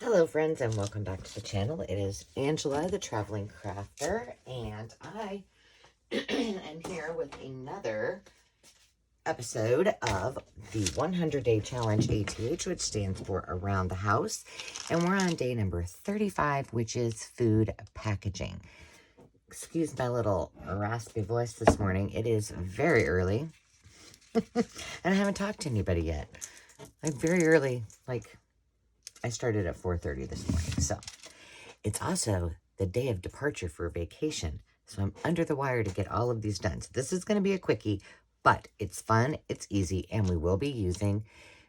Hello friends and welcome back to the channel. It is Angela, the Traveling Crafter, and I am here with another episode of the 100-Day Challenge ATH, which stands for Around the House. And we're on day number 35, which is food packaging. Excuse my little raspy voice this morning. It is very early, and I haven't talked to anybody yet. Like very early, like I started at 4:30 this morning, so it's also the day of departure for vacation, so I'm under the wire to get all of these done. So this is going to be a quickie, but it's fun, it's easy, and we will be using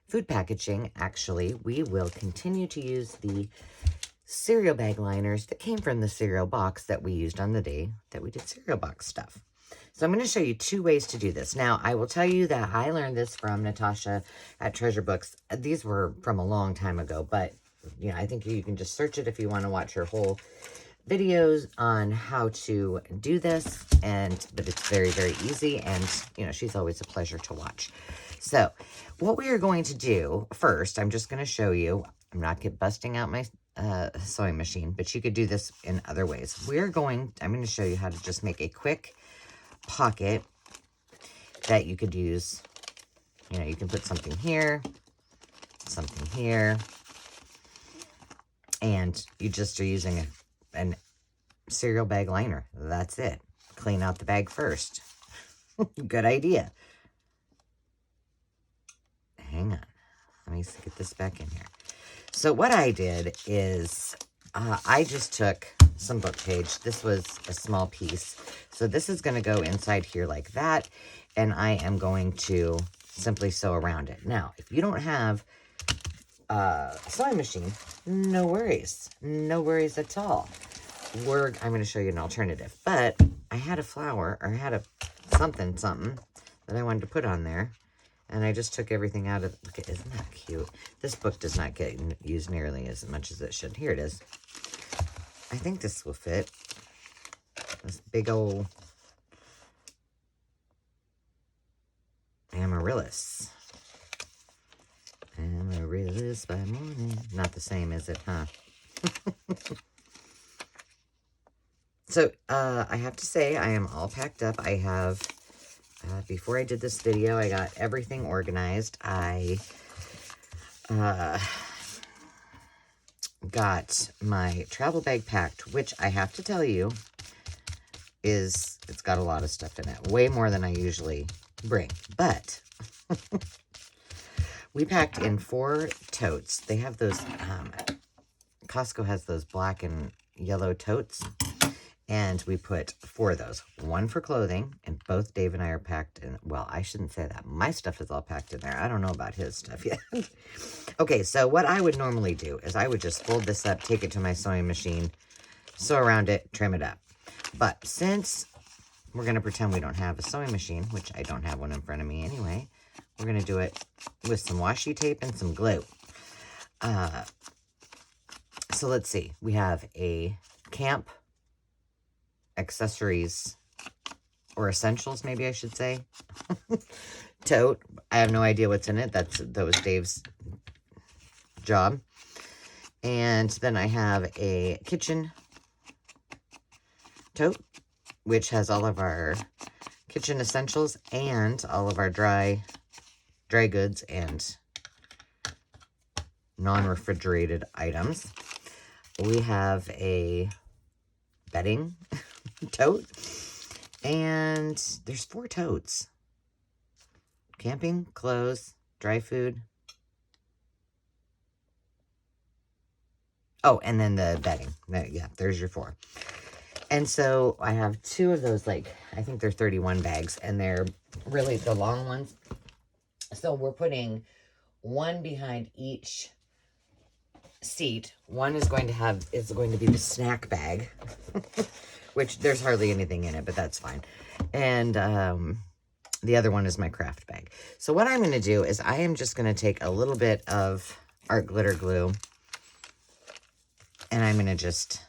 food packaging. Actually, we will continue to use the cereal bag liners that came from the cereal box that we used on the day that we did cereal box stuff. So I'm going to show you two ways to do this. Now, I will tell you that I learned this from Natasha at Treasure Books. These were from a long time ago, but you know, I think you can just search it if you want to watch her whole videos on how to do this. But it's very, very easy, and you know, she's always a pleasure to watch. So what we are going to do first, I'm just going to show you. I'm not busting out my sewing machine, but you could do this in other ways. I'm going to show you how to just make a quick pocket that you could use. You know, you can put something here, and you just are using a cereal bag liner. That's it. Clean out the bag first. Good idea. Hang on. Let me get this back in here. So what I did is I just took some book page. This was a small piece. So this is going to go inside here like that. And I am going to simply sew around it. Now, if you don't have a sewing machine, no worries. No worries at all. I'm going to show you an alternative. But I had a flower, or I had a something that I wanted to put on there. And I just took everything out of, look, isn't that cute? This book does not get used nearly as much as it should. Here it is. I think this will fit. This big old amaryllis. Amaryllis by morning. Not the same, is it, huh? So, I have to say, I am all packed up. I have, before I did this video, I got everything organized. I got my travel bag packed, which I have to tell you it's got a lot of stuff in it. Way more than I usually bring. But we packed in 4 totes. They have those, Costco has those black and yellow totes. And we put 4 of those. 1 for clothing, and both Dave and I are packed in. Well, I shouldn't say that. My stuff is all packed in there. I don't know about his stuff yet. Okay, so what I would normally do is I would just fold this up, take it to my sewing machine, sew around it, trim it up. But since we're going to pretend we don't have a sewing machine, which I don't have one in front of me anyway, we're going to do it with some washi tape and some glue. So let's see. We have a camp accessories, or essentials, maybe I should say, tote. I have no idea what's in it. That was Dave's job. And then I have a kitchen tote, which has all of our kitchen essentials and all of our dry goods and non-refrigerated items. We have a bedding tote, and there's 4 totes. Camping, clothes, dry food. Oh, and then the bedding. Yeah, there's your 4. And so I have 2 of those, like, I think they're 31 bags, and they're really the long ones. So we're putting 1 behind each seat. One is going to be the snack bag, which there's hardly anything in it, but that's fine. And the other one is my craft bag. So what I'm going to do is I am just going to take a little bit of art glitter glue, and I'm going to just,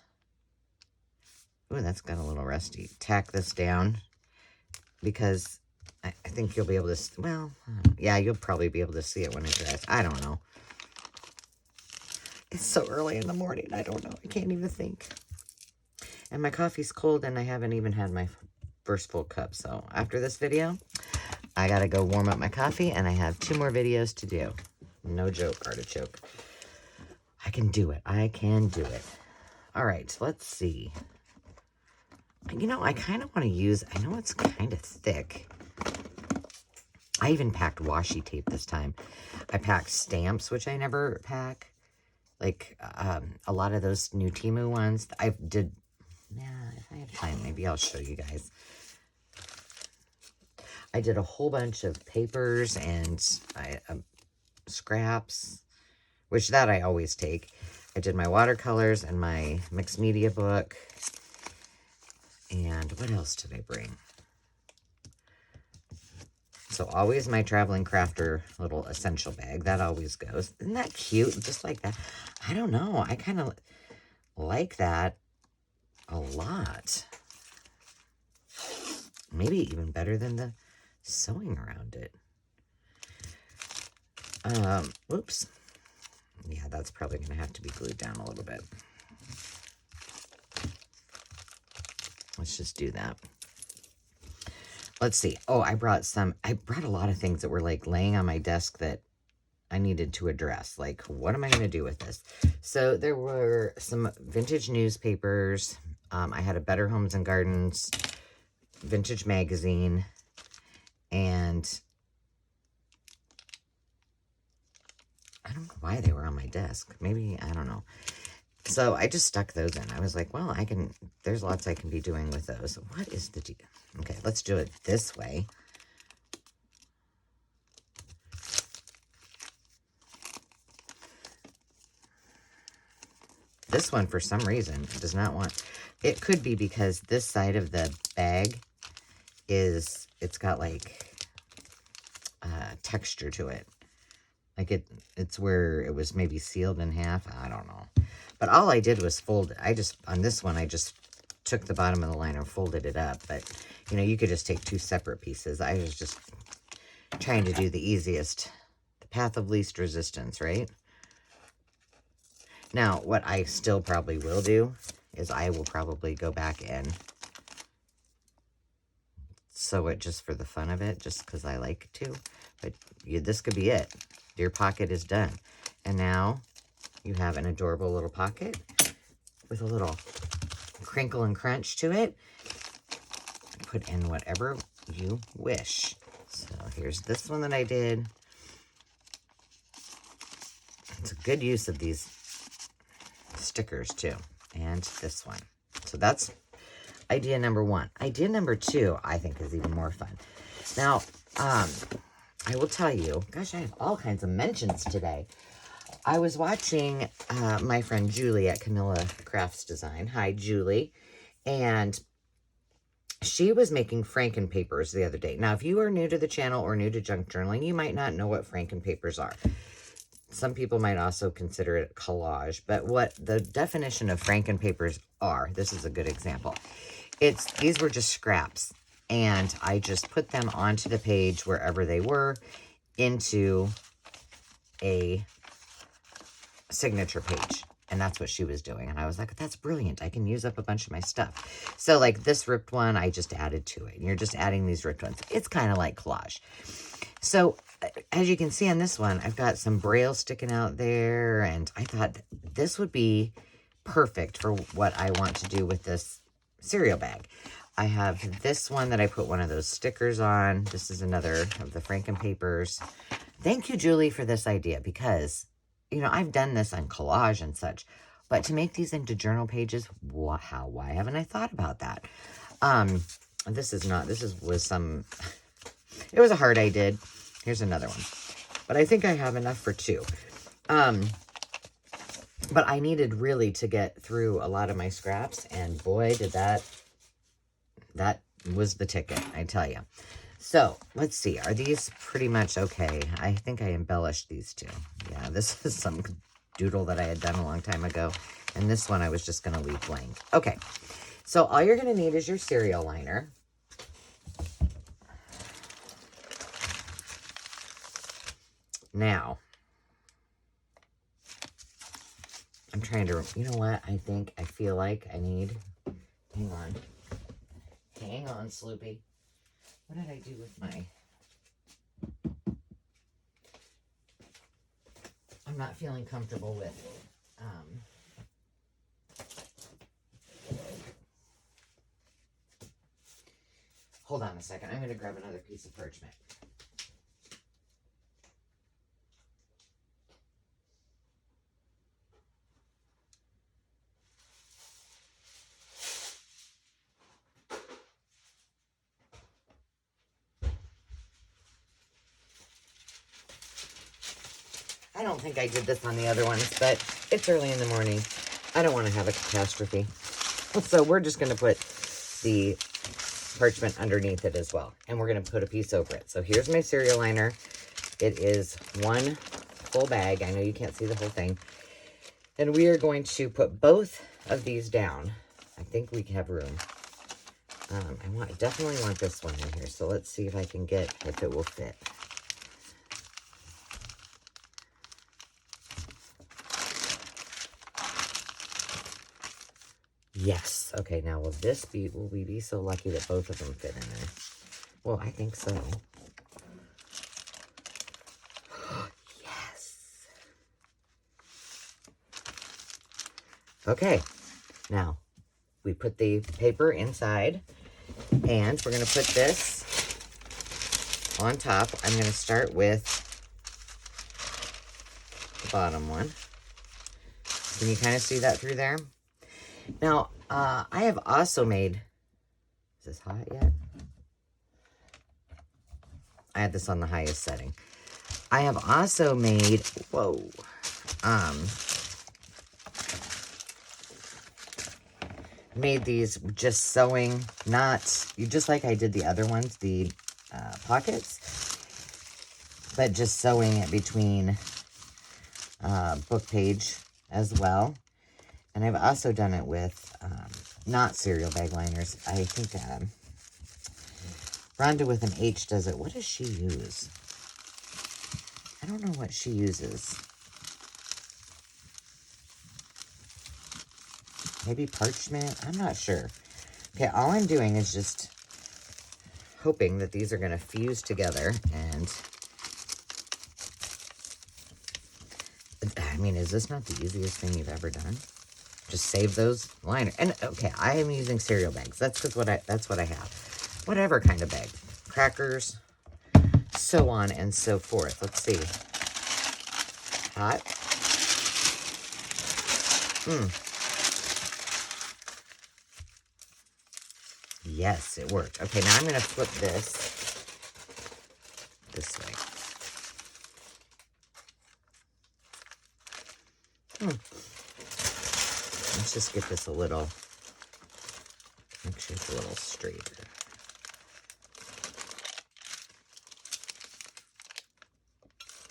ooh, that's got a little rusty, tack this down, because I think you'll be able to, well, yeah, you'll probably be able to see it when it dries. I don't know. It's so early in the morning. I don't know. I can't even think. And my coffee's cold and I haven't even had my first full cup. So after this video, I got to go warm up my coffee and I have 2 more videos to do. No joke, artichoke. I can do it. I can do it. All right, let's see. You know, I kind of want to use, I know it's kind of thick. I even packed washi tape this time. I packed stamps, which I never pack. Like a lot of those new Temu ones. If I have time, maybe I'll show you guys. I did a whole bunch of papers and scraps, which that I always take. I did my watercolors and my mixed media book. And what else did I bring? So always my traveling crafter little essential bag. That always goes. Isn't that cute? Just like that. I don't know. I kind of like that a lot. Maybe even better than the sewing around it. Whoops. Yeah, that's probably going to have to be glued down a little bit. Let's just do that. Let's see. Oh, I brought a lot of things that were like laying on my desk that I needed to address. Like, what am I going to do with this? So there were some vintage newspapers. I had a Better Homes and Gardens vintage magazine. And I don't know why they were on my desk. Maybe, I don't know. So I just stuck those in. I was like, well, there's lots I can be doing with those. What is the deal? Okay, let's do it this way. This one, for some reason, does not want... It could be because this side of the bag it's got like texture to it. Like it's where it was maybe sealed in half. I don't know. But all I did was fold it. On this one, I just took the bottom of the liner and folded it up. But, you know, you could just take 2 separate pieces. I was just trying to do the easiest, the path of least resistance, right? Now, what I still probably will do is I will probably go back and sew it just for the fun of it, just because I like to. But this could be it. Your pocket is done. And now you have an adorable little pocket with a little crinkle and crunch to it. Put in whatever you wish. So here's this one that I did. It's a good use of these stickers too. And this one. So that's idea number 1. Idea number 2, I think, is even more fun. Now, I will tell you, gosh, I have all kinds of mentions today. I was watching my friend Julie at Camilla Crafts Design. Hi, Julie. And she was making Franken Papers the other day. Now, if you are new to the channel or new to junk journaling, you might not know what Franken Papers are. Some people might also consider it collage. But what the definition of Franken Papers are, this is a good example. These were just scraps. And I just put them onto the page wherever they were into a signature page. And that's what she was doing. And I was like, that's brilliant. I can use up a bunch of my stuff. So like this ripped one, I just added to it. And you're just adding these ripped ones. It's kind of like collage. So as you can see on this one, I've got some braille sticking out there. And I thought this would be perfect for what I want to do with this cereal bag. I have this one that I put one of those stickers on. This is another of the Franken Papers. Thank you, Julie, for this idea because, you know, I've done this on collage and such, but to make these into journal pages, why haven't I thought about that? It was a heart I did. Here's another one, but I think I have enough for 2. But I needed really to get through a lot of my scraps, and boy, did that was the ticket, I tell you. So, let's see. Are these pretty much okay? I think I embellished these 2. Yeah, this is some doodle that I had done a long time ago. And this one I was just going to leave blank. Okay, so all you're going to need is your cereal liner. Now, I'm trying to, you know what? I feel like I need, hang on. Hang on, Sloopy. What did I do with my, I'm not feeling comfortable with, hold on a second. I'm going to grab another piece of parchment. I don't think I did this on the other ones, but it's early in the morning. I don't want to have a catastrophe. So we're just going to put the parchment underneath it as well. And we're going to put a piece over it. So here's my cereal liner. It is one full bag. I know you can't see the whole thing. And we are going to put both of these down. I think we have room. I definitely want this one in here. So let's see if I can get, if it will fit. Yes. Okay, now will we be so lucky that both of them fit in there? Well, I think so. Yes. Okay, now we put the paper inside and we're going to put this on top. I'm going to start with the bottom one. Can you kind of see that through there? Now, I have also made, is this hot yet? I had this on the highest setting. I have also made, made these just sewing, just like I did the other ones, the pockets, but just sewing it between book page as well. And I've also done it with not cereal bag liners. I think Rhonda with an H does it. What does she use? I don't know what she uses. Maybe parchment? I'm not sure. Okay, all I'm doing is just hoping that these are going to fuse together. And, I mean, is this not the easiest thing you've ever done? Just save those liners. And okay, I am using cereal bags. That's what I have. Whatever kind of bag. Crackers, so on and so forth. Let's see. Hot. Yes, it worked. Okay, now I'm going to flip this way. Let's just get this a little, make sure it's a little straighter.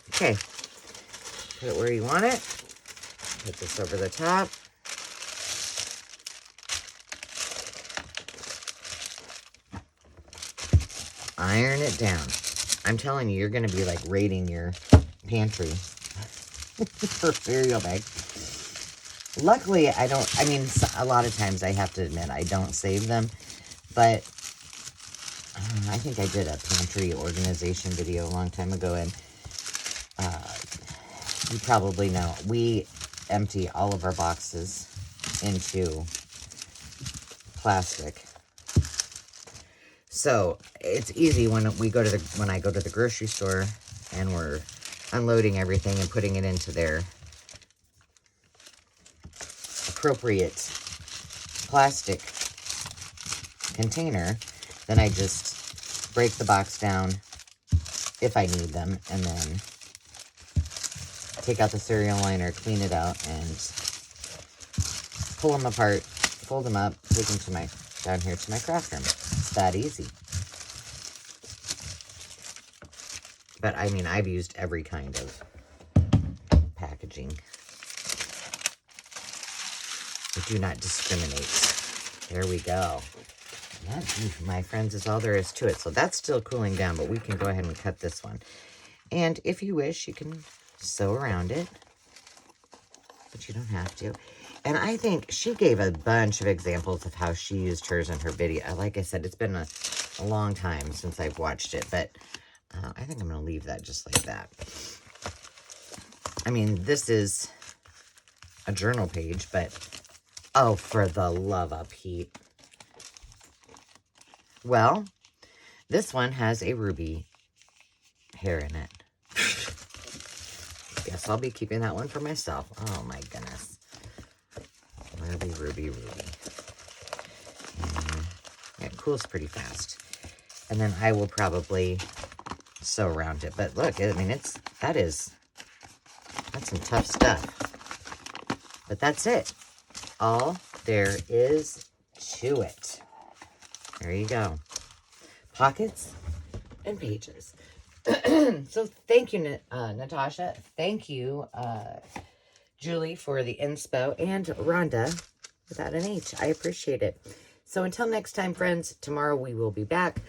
Okay, put it where you want it. Put this over the top. Iron it down. I'm telling you, you're going to be like raiding your pantry for cereal bag. Luckily, a lot of times I have to admit I don't save them, but I think I did a pantry organization video a long time ago, and you probably know, we empty all of our boxes into plastic. So it's easy when I go to the grocery store and we're unloading everything and putting it into their appropriate plastic container, then I just break the box down if I need them, and then take out the cereal liner, clean it out, and pull them apart, fold them up, take them down here to my craft room. It's that easy. But I mean, I've used every kind of packaging. I do not discriminate. There we go. That, my friends, is all there is to it. So that's still cooling down, but we can go ahead and cut this one. And if you wish, you can sew around it. but you don't have to. And I think she gave a bunch of examples of how she used hers in her video. Like I said, it's been a long time since I've watched it, but I think I'm going to leave that just like that. I mean, this is a journal page, but oh, for the love of Pete. Well, this one has a ruby hair in it. Guess I'll be keeping that one for myself. Oh my goodness. Ruby, ruby, ruby. And it cools pretty fast. And then I will probably sew around it. But look, I mean, that's some tough stuff. But that's it. All there is to it. There you go. Pockets and pages. So thank you, Natasha. Thank you, Julie, for the inspo, and Rhonda without an H. I appreciate it. So until next time, friends, tomorrow we will be back.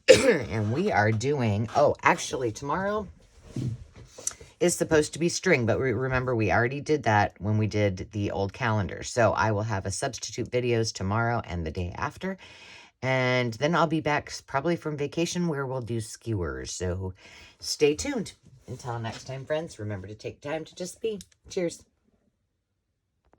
And we are doing, oh, actually tomorrow is supposed to be string, but remember we already did that when we did the old calendar. So I will have a substitute videos tomorrow and the day after. And then I'll be back probably from vacation where we'll do skewers. So stay tuned. Until next time, friends, remember to take time to just be. Cheers.